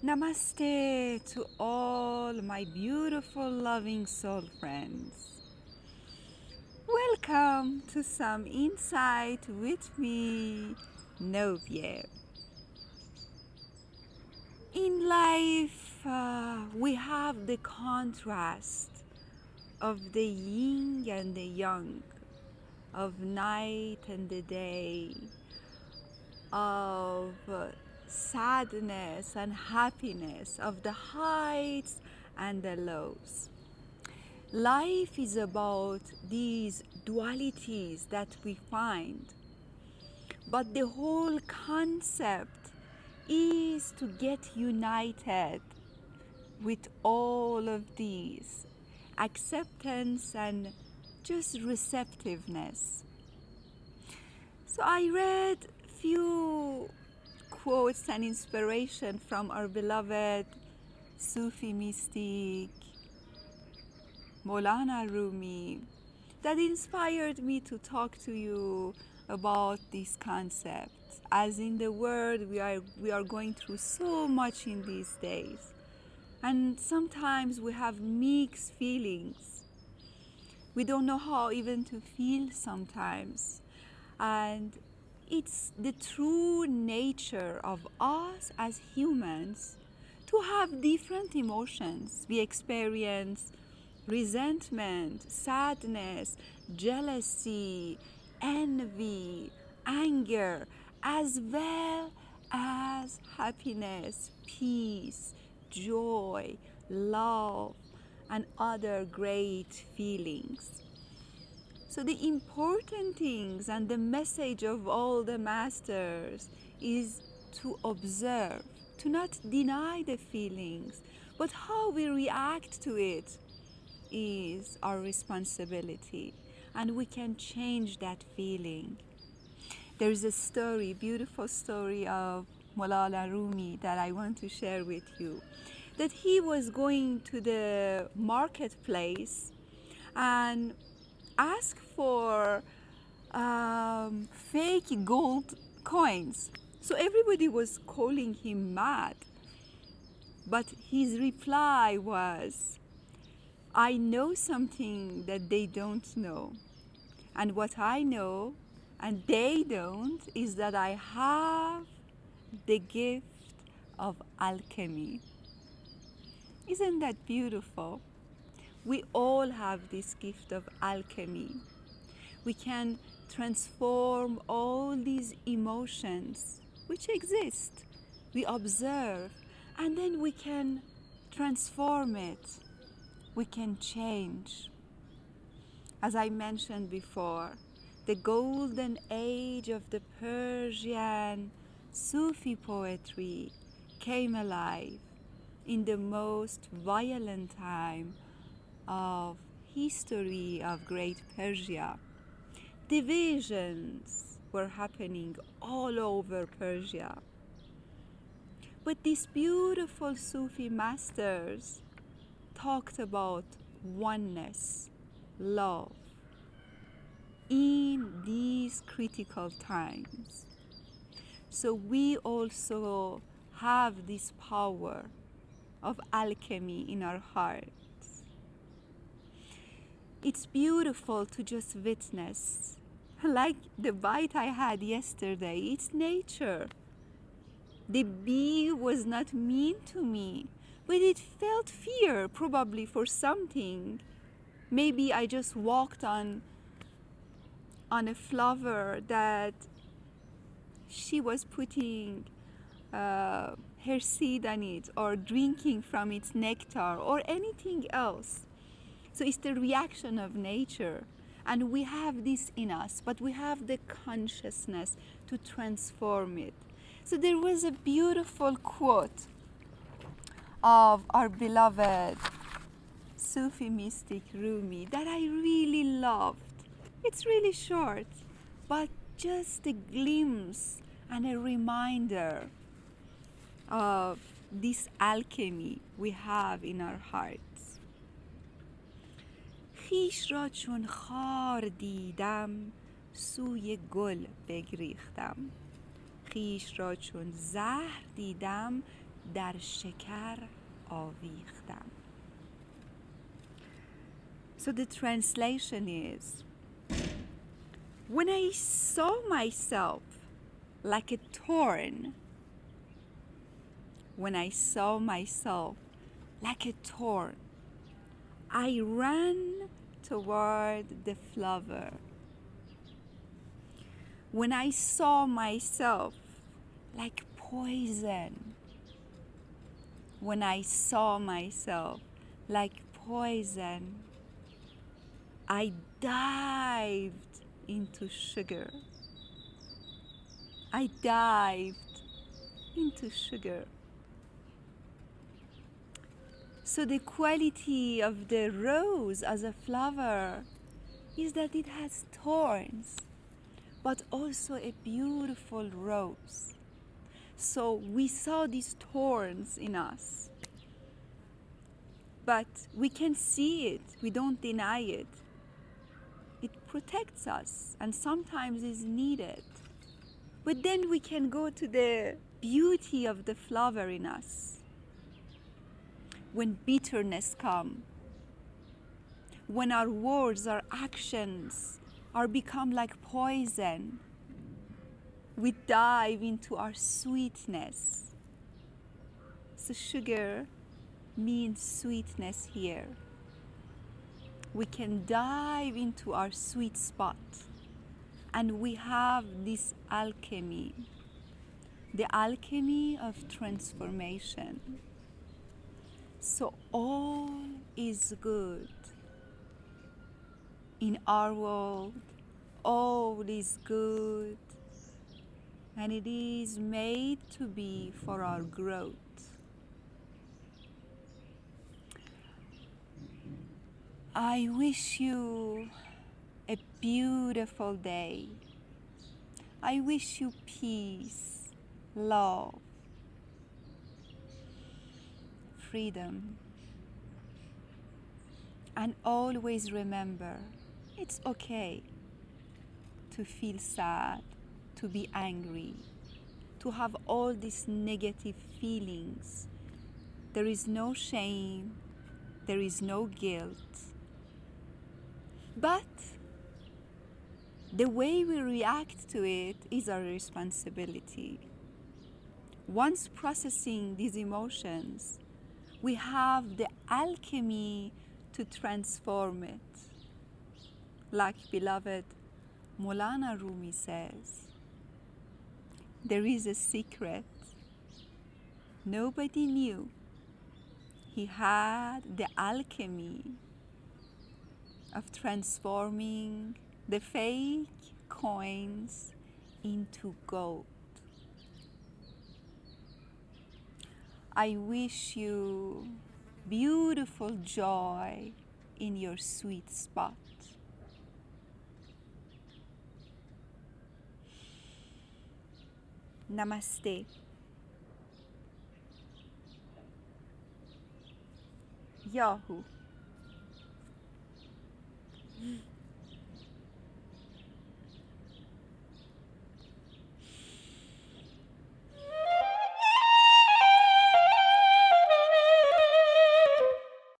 Namaste to all my beautiful, loving soul friends. Welcome to some insight with me, nobieh. In life, we have the contrast of the yin and the yang, of night and the day, of sadness and happiness, of the heights and the lows. Life is about these dualities that we find, but the whole concept is to get united with all of these, acceptance and just receptiveness. So I read few quotes and inspiration from our beloved Sufi mystic Molana Rumi that inspired me to talk to you about this concept. As in the world, we are going through so much in these days, and sometimes we have mixed feelings. We don't know how even to feel sometimes, and it's the true nature of us as humans to have different emotions. We experience resentment, sadness, jealousy, envy, anger, as well as happiness, peace, joy, love, and other great feelings. So the important things and the message of all the masters is to observe, to not deny the feelings, but how we react to it is our responsibility, and we can change that feeling. There is a story, beautiful story of Molana Rumi that I want to share with you. That he was going to the marketplace and asked for fake gold coins. So everybody was calling him mad. But his reply was, I know something that they don't know. And what I know and they don't is that I have the gift of alchemy. Isn't that beautiful? We all have this gift of alchemy. We can transform all these emotions which exist. We observe, and then we can transform it. We can change. As I mentioned before, the golden age of the Persian Sufi poetry came alive in the most violent time of history of Great Persia. Divisions were happening all over Persia. But these beautiful Sufi masters talked about oneness, love, in these critical times. So we also have this power of alchemy in our hearts. It's beautiful to just witness, like the bite I had yesterday. It's nature. The bee was not mean to me, but it felt fear, probably for something. Maybe I just walked on a flower that she was putting her seed on it, or drinking from its nectar, or anything else. So it's the reaction of nature. And we have this in us, but we have the consciousness to transform it. So there was a beautiful quote of our beloved Sufi mystic Rumi that I really loved. It's really short, but just a glimpse and a reminder of this alchemy we have in our hearts. خیش را چون خار دیدم سوی گل بگریختم، خیش را چون زهر دیدم در شکر آویختم. So the translation is, when I saw myself like a thorn, when I saw myself like a thorn, I ran toward the flower. When I saw myself like poison, when I saw myself like poison, I dived into sugar. I dived into sugar. So the quality of the rose as a flower is that it has thorns, but also a beautiful rose. So we saw these thorns in us, but we can see it, we don't deny it. It protects us and sometimes is needed. But then we can go to the beauty of the flower in us. When bitterness comes, when our words, our actions are become like poison, we dive into our sweetness. So sugar means sweetness here. We can dive into our sweet spot, and we have this alchemy, the alchemy of transformation. So all is good. In our world, all is good, and it is made to be for our growth. I wish you a beautiful day. I wish you peace, love, freedom. And always remember, it's okay to feel sad, to be angry, to have all these negative feelings. There is no shame, there is no guilt. But the way we react to it is our responsibility. Once processing these emotions, we have the alchemy to transform it. Like beloved Molana Rumi says, there is a secret nobody knew. He had the alchemy of transforming the fake coins into gold. I wish you beautiful joy in your sweet spot. Namaste. Yahoo.